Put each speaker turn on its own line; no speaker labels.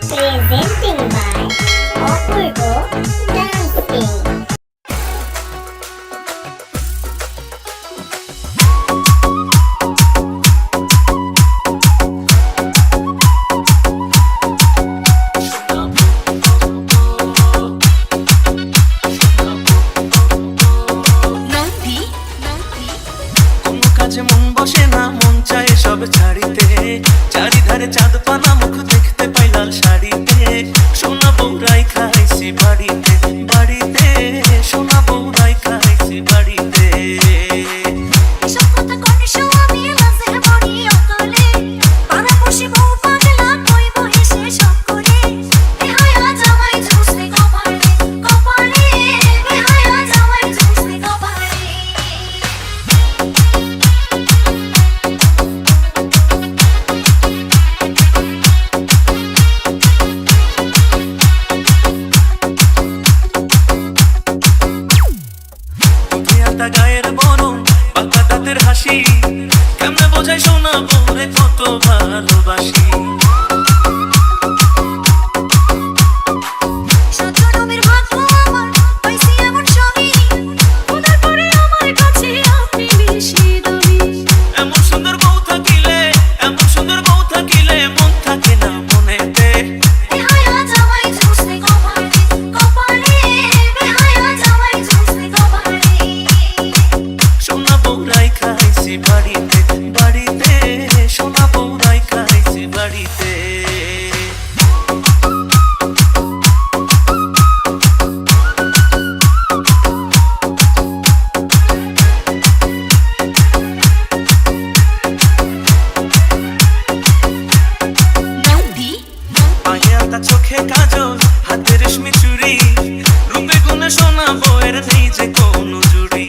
Presenting by Opurgo Dancing.
মন বসে না, মন চায় সব ছাড়িতে, চারিধারে চাঁদ পানা মুখ দেখতে পাই লাল শাড়িতে। সোনা বউরাই খাইছি বাড়িতে বাড়িতে, সোনা বউরাই খাইছি বাড়িতে। গায়ের বরং বাঁকা দাঁতের হাসি, কেমনে বোঝাই সোনা বউরে কত ভালোবাসি। এমন সুন্দর বউ থাকিলে, এমন সুন্দর বউ থাকিলে মন থাকে না মনেতে। সোনা বউরাই খাইছি বাড়িতে বাড়িতে, সোনা বউরাই খাইছি বাড়িতে। পায়ে আলতা, চোখে কাজল, হাতে রেশমি চুড়ি, রূপে গুণে সোনা বউয়ের নেই যে কোনো জুড়ি।